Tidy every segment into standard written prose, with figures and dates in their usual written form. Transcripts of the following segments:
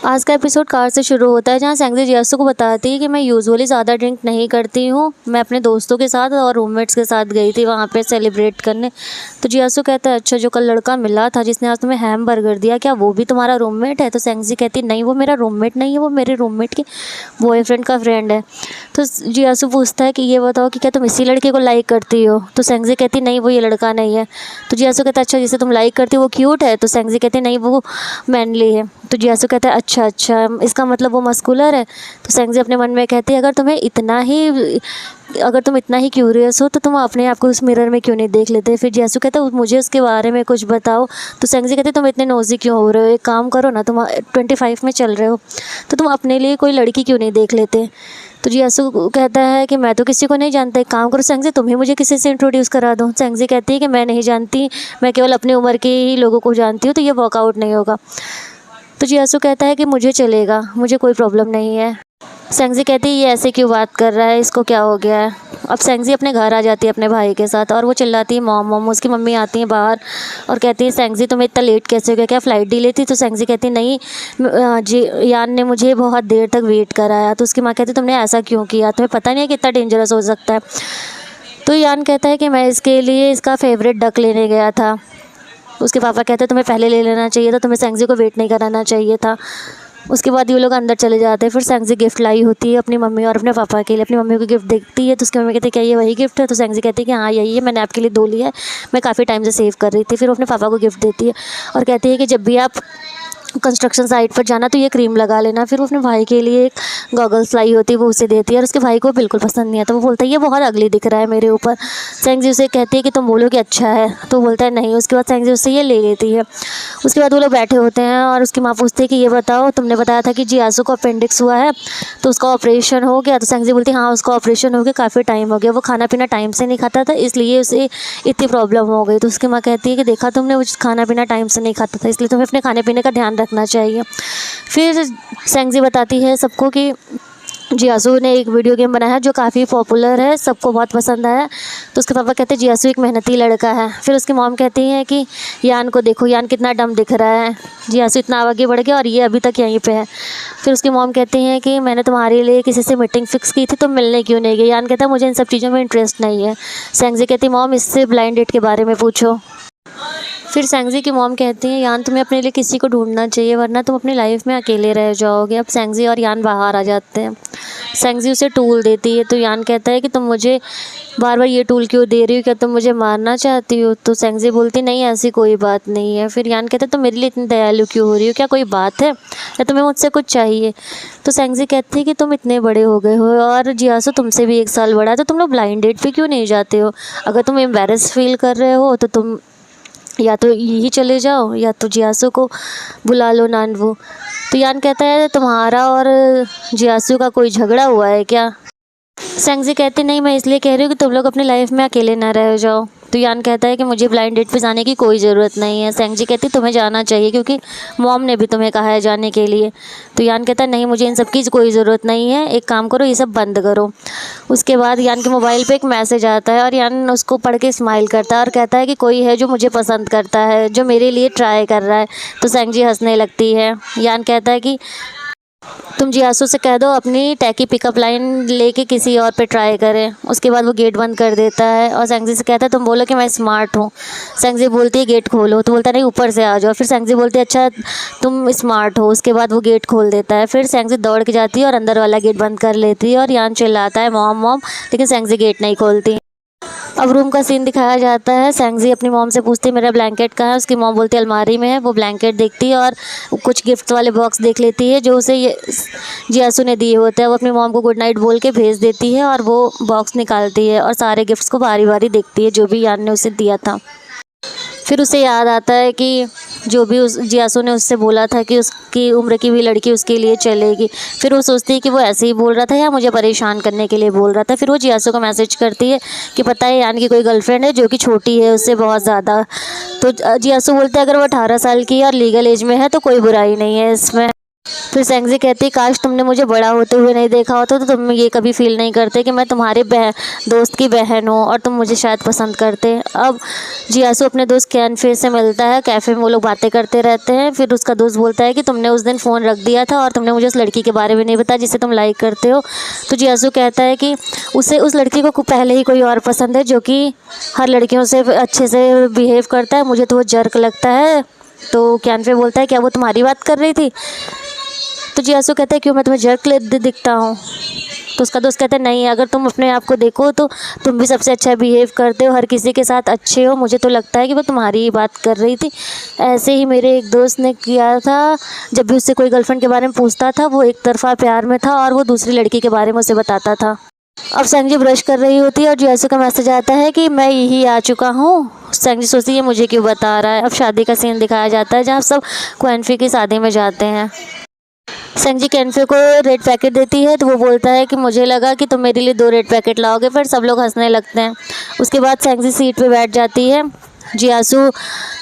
आज का episode car से शुरू होता है, जहाँ सेंगजी जियासू को बताती है कि मैं यूजुअली ज़्यादा ड्रिंक नहीं करती हूँ। मैं अपने दोस्तों के साथ और रूममेट्स के साथ गई थी वहाँ पे सेलिब्रेट करने। तो जियासू कहता है, अच्छा जो कल लड़का मिला था जिसने आज तुम्हें हैम बर्गर दिया, क्या वो भी तुम्हारा रूममेट है? तो सेंगजी कहती है, नहीं वो मेरा रूममेट नहीं है, वो मेरे रूममेट के बॉयफ्रेंड का फ्रेंड है। तो जियासू पूछता है कि ये बताओ कि क्या तुम इसी लड़के को लाइक करती हो? तो सेंगजी कहती नहीं वो ये लड़का नहीं है। तो जियासू कहता है, अच्छा जिसे तुम लाइक करती हो वो क्यूट है? तो सेंगजी कहती नहीं वो मैनली है। तो जियासू कहता है, अच्छा इसका मतलब वो मस्कुलर है। तो सेंगजी अपने मन में कहती है, अगर तुम इतना ही क्यूरियस हो तो तुम अपने आप को उस मिरर में क्यों नहीं देख लेते? फिर जियासू कहता है, मुझे उसके बारे में कुछ बताओ। तो सेंगजी कहते तुम इतने नोज़ी क्यों हो रहे हो? एक काम करो ना, तुम 25 में चल रहे हो तो तुम अपने लिए कोई लड़की क्यों नहीं देख लेते? तो जियासू कहता है कि मैं तो किसी को नहीं जानता, एक काम करो सेंगजी तुम ही मुझे किसी से इंट्रोड्यूस करा दो। सेंगजी कहती है कि मैं नहीं जानती, मैं केवल अपनी उम्र के ही लोगों को जानती हूँ, तो ये वर्कआउट नहीं होगा। तो जियासू कहता है कि मुझे चलेगा, मुझे कोई प्रॉब्लम नहीं है। सेंगजी कहती है, ये ऐसे क्यों बात कर रहा है, इसको क्या हो गया है? अब सेंगजी अपने घर आ जाती है अपने भाई के साथ और वो चिल्लाती है मॉम मॉम। उसकी मम्मी आती है बाहर और कहती है, सेंगजी तुम्हें इतना लेट कैसे हो गया, क्या फ़्लाइट डिले थी? तो सेंगजी कहती नहीं जी यान ने मुझे बहुत देर तक वेट कराया। तो उसकी माँ कहती तुमने ऐसा क्यों किया, तुम्हें पता नहीं है कितना डेंजरस हो सकता है? तो यान कहता है कि मैं इसके लिए इसका फेवरेट डक लेने गया था। उसके पापा कहते हैं तुम्हें पहले ले लेना चाहिए था, तुम्हें सेंगजी को वेट नहीं कराना चाहिए था। उसके बाद ये लोग अंदर चले जाते हैं। फिर सेंगजी गिफ्ट लाई होती है अपनी मम्मी और अपने पापा के लिए। अपनी मम्मी को गिफ्ट देखती है तो उसकी मम्मी कहती है, क्या ये वही गिफ्ट है? तो सेंगजी कहती है कि हाँ यही है, मैंने आपके लिए 2 लिया है, मैं काफ़ी टाइम से सेव कर रही थी। फिर वो अपने पापा को गिफ्ट देती है और कहती है कि जब भी आप कंस्ट्रक्शन साइट पर जाना तो ये क्रीम लगा लेना। फिर वो अपने भाई के लिए एक गॉगल्स लाई होती है, वो उसे देती है और उसके भाई को बिल्कुल पसंद नहीं आता। वो बोलता है ये बहुत अगली दिख रहा है मेरे ऊपर। सेंगजी उसे कहती है कि तुम बोलो कि अच्छा है, तो बोलता है नहीं। उसके बाद सेंगजी उससे ये ले लेती है। उसके बाद वो लोग बैठे होते हैं और उसकी माँ पूछती है कि ये बताओ तुमने बताया था कि जियासू को अपेंडिक्स हुआ है तो उसका ऑपरेशन हो गया? तो सेंगजी बोलती है हाँ उसका ऑपरेशन हो गया, काफ़ी टाइम हो गया, वो खाना पीना टाइम से नहीं खाता था इसलिए उसे इतनी प्रॉब्लम हो गई। तो उसकी माँ कहती है कि देखा तुमने, वो खाना पीना टाइम से नहीं खाता था इसलिए तुम्हें अपने खाने पीने का ध्यान रखना चाहिए। फिर सेंगजी बताती है सबको कि जियासू ने एक वीडियो गेम बनाया है जो काफ़ी पॉपुलर है, सबको बहुत पसंद आया। तो उसके पापा कहते हैं जियासू एक मेहनती लड़का है। फिर उसकी मॉम कहती है कि यान को देखो, यान कितना डम दिख रहा है, जियासू इतना आगे बढ़ गया और ये अभी तक यहीं पे है। फिर उसकी मॉम कहती हैं कि मैंने तुम्हारे लिए किसी से मीटिंग फिक्स की थी, तुम मिलने क्यों नहीं गए? यान कहता है मुझे इन सब चीज़ों में इंटरेस्ट नहीं है। सेंगजी कहती मॉम इससे ब्लाइंड डेट के बारे में पूछो। फिर सेंगजी की मॉम कहती हैं यान तुम्हें अपने लिए किसी को ढूंढना चाहिए वरना तुम अपनी लाइफ में अकेले रह जाओगे। अब सेंगजी और यान बाहर आ जाते हैं। सेंगजी उसे टूल देती है तो यान कहता है कि तुम मुझे बार बार ये टूल क्यों दे रही हो, क्या तुम मुझे मारना चाहती हो? तो सेंगजी बोलती नहीं ऐसी कोई बात नहीं है। फिर यान कहता है तुम मेरे लिए इतनी दयालु क्यों हो रही हो, क्या कोई बात है या तुम्हें मुझसे कुछ चाहिए? तो सेंगजी कहती है कि तुम इतने बड़े हो गए हो और जियासू तुमसे भी 1 साल बड़ा है, तो तुम लोग ब्लाइंड डेट पे क्यों नहीं जाते हो? अगर तुम एम्बेरस फील कर रहे हो तो तुम या तो यही चले जाओ या तो जियासू को बुला लो नानवू। तो यान कहता है तुम्हारा और जियासू का कोई झगड़ा हुआ है क्या? सेंगजी कहती नहीं, मैं इसलिए कह रही हूँ कि तुम लोग अपनी लाइफ में अकेले ना रह जाओ। तो यान कहता है कि मुझे ब्लाइंड डेट पे जाने की कोई ज़रूरत नहीं है। सेंगजी कहती तुम्हें जाना चाहिए क्योंकि मॉम ने भी तुम्हें कहा है जाने के लिए। तो यान कहता है नहीं मुझे इन सब की कोई ज़रूरत नहीं है, एक काम करो ये सब बंद करो। उसके बाद यान के मोबाइल पे एक मैसेज आता है और यान उसको पढ़ के स्माइल करता है और कहता है कि कोई है जो मुझे पसंद करता है, जो मेरे लिए ट्राई कर रहा है। तो सेंगजी हंसने लगती है। यान कहता है कि तुम जियासू से कह दो अपनी टैकी पिकअप लाइन लेके किसी और पे ट्राई करें। उसके बाद वो गेट बंद कर देता है और सेंगजी से कहता है तुम बोलो कि मैं स्मार्ट हूँ। सेंगजी बोलती है गेट खोलो, तो बोलता है नहीं ऊपर से आ जाओ। फिर सेंगजी बोलती है अच्छा तुम स्मार्ट हो। उसके बाद वो गेट खोल देता है। फिर सेंगजी दौड़ के जाती है और अंदर वाला गेट बंद कर लेती है और यान चिल्लाता है मॉम मॉम, लेकिन सेंगजी गेट नहीं खोलती। अब रूम का सीन दिखाया जाता है। सेंगजी अपनी मॉम से पूछती है मेरा ब्लैंकेट कहाँ है? उसकी मॉम बोलती है अलमारी में है। वो ब्लैंकेट देखती है और कुछ गिफ्ट वाले बॉक्स देख लेती है जो उसे जियासू ने दिए होते हैं। वो अपनी मॉम को गुड नाइट बोल के भेज देती है और वो बॉक्स निकालती है और सारे गिफ्ट्स को बारी बारी देखती है जो भी यान ने उसे दिया था। फिर उसे याद आता है कि जो भी उस जियासू ने उससे बोला था कि उसकी उम्र की भी लड़की उसके लिए चलेगी। फिर वो सोचती है कि वो ऐसे ही बोल रहा था या मुझे परेशान करने के लिए बोल रहा था। फिर वो जियासू को मैसेज करती है कि पता है यान की कोई गर्लफ्रेंड है जो कि छोटी है उससे बहुत ज़्यादा। तो जियासू बोलते हैं अगर वो 18 साल की है और लीगल एज में है तो कोई बुराई नहीं है इसमें। फिर सेंगजी कहती है काश तुमने मुझे बड़ा होते हुए नहीं देखा होता तो तुम ये कभी फील नहीं करते कि मैं तुम्हारे दोस्त की बहन हूँ और तुम मुझे शायद पसंद करते। अब जियासू अपने दोस्त कैनफे से मिलता है, कैफ़े में वो लोग बातें करते रहते हैं। फिर उसका दोस्त बोलता है कि तुमने उस दिन फ़ोन रख दिया था और तुमने मुझे उस लड़की के बारे में नहीं बताया जिसे तुम लाइक करते हो। तो जियासू कहता है कि उसे उस लड़की को पहले ही कोई और पसंद है जो कि हर लड़कियों से अच्छे से बिहेव करता है, मुझे तो वो जर्क लगता है। तो कैनफे बोलता है क्या वो तुम्हारी बात कर रही थी? तो जियासू कहता है क्यों, मैं तुम्हें जर्क दिखता हूँ? तो उसका दोस्त कहता है नहीं, अगर तुम अपने आप को देखो तो तुम भी सबसे अच्छा बिहेव करते हो, हर किसी के साथ अच्छे हो, मुझे तो लगता है कि वो तुम्हारी ही बात कर रही थी। ऐसे ही मेरे एक दोस्त ने किया था, जब भी उससे कोई गर्लफ्रेंड के बारे में पूछता था वो एक तरफा प्यार में था और वो दूसरी लड़की के बारे में उसे बताता था। अब सेंगजी ब्रश कर रही होती है और जियासू का मैसेज आता है कि मैं यही आ चुका हूँ। सेंगजी सोचती है मुझे क्यों बता रहा है। अब शादी का सीन दिखाया जाता है जहाँ सब क्वेनफी की शादी में जाते हैं। सेंगजी कैनफे को रेड पैकेट देती है तो वो बोलता है कि मुझे लगा कि तुम मेरे लिए 2 रेड पैकेट लाओगे। फिर सब लोग हंसने लगते हैं। उसके बाद सेंगजी सीट पे बैठ जाती है। जियासू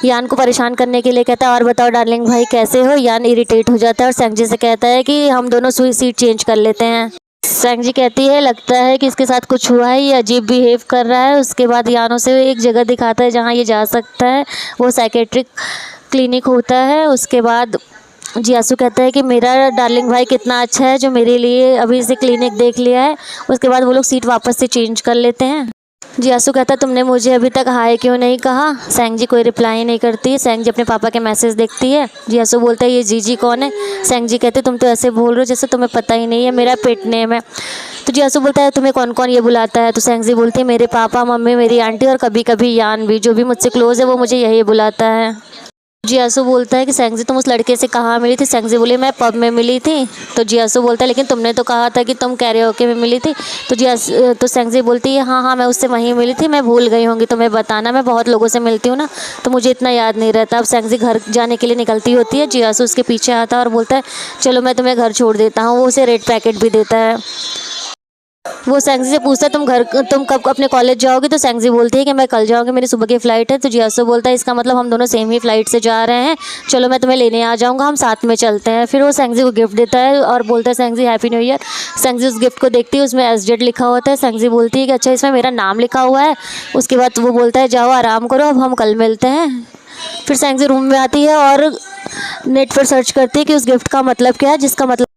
यान को परेशान करने के लिए कहता है और बताओ डार्लिंग भाई कैसे हो। यान इरिटेट हो जाता है और सेंगजी से कहता है कि हम दोनों सीट चेंज कर लेते हैं। सेंगजी कहती है लगता है कि इसके साथ कुछ हुआ है, ये अजीब बिहेव कर रहा है। उसके बाद यानों से एक जगह दिखाता है जहाँ ये जा सकता है, वो साइकेट्रिक क्लिनिक होता है। उसके बाद जियासू कहता है कि मेरा डार्लिंग भाई कितना अच्छा है जो मेरे लिए अभी से क्लिनिक देख लिया है। उसके बाद वो लोग सीट वापस से चेंज कर लेते हैं। जियासू कहता है तुमने मुझे अभी तक हाय क्यों नहीं कहा। सेंगजी कोई रिप्लाई नहीं करती है। सेंगजी अपने पापा के मैसेज देखती है। जियासू बोलता है ये जीजी कौन है। सेंगजी कहते तुम तो ऐसे बोल रहे हो जैसे तुम्हें पता ही नहीं है, मेरा पेट नेम है। तो जियासू बोलता है तुम्हें कौन कौन ये बुलाता है। तो सेंगजी बोलती है मेरे पापा, मम्मी, मेरी आंटी और कभी कभी यान भी, जो भी मुझसे क्लोज है वो मुझे यही बुलाता है। जियासू बोलता है कि सेंगजी तुम उस लड़के से कहाँ मिली थी। सेंगजी बोली मैं पब में मिली थी। तो जियासू बोलता है लेकिन तुमने तो कहा था कि तुम कैरियोके में मिली थी। तो सेंगजी बोलती है हाँ मैं उससे वहीं मिली थी, मैं भूल गई होंगी तुम्हें बताना, मैं बहुत लोगों से मिलती हूँ ना तो मुझे इतना याद नहीं रहता। अब सेंगजी घर जाने के लिए निकलती होती है। जियासू उसके पीछे आता है और बोलता है चलो मैं तुम्हें घर छोड़ देता हूँ। वो उसे रेड पैकेट भी देता है। वो सेंगजी से पूछता है तुम कब अपने कॉलेज जाओगे। तो सेंगजी बोलती है कि मैं कल जाऊँगी, मेरी सुबह की फ़्लाइट है। तो जियासू बोलता है इसका मतलब हम दोनों सेम ही फ़्लाइट से जा रहे हैं, चलो मैं तुम्हें लेने आ जाऊँगा, हम साथ में चलते हैं। फिर वो सेंगजी को गिफ्ट देता है और बोलता है सेंगजी हैप्पी न्यू ईयर। सेंगजी उस गिफ्ट को देखती है, उसमें SZ लिखा होता है। सेंगजी बोलती है कि अच्छा इसमें मेरा नाम लिखा हुआ है। उसके बाद वो बोलता है जाओ आराम करो, अब हम कल मिलते हैं। फिर सेंगजी रूम में आती है और नेट पर सर्च करती है कि उस गिफ्ट का मतलब क्या है, जिसका मतलब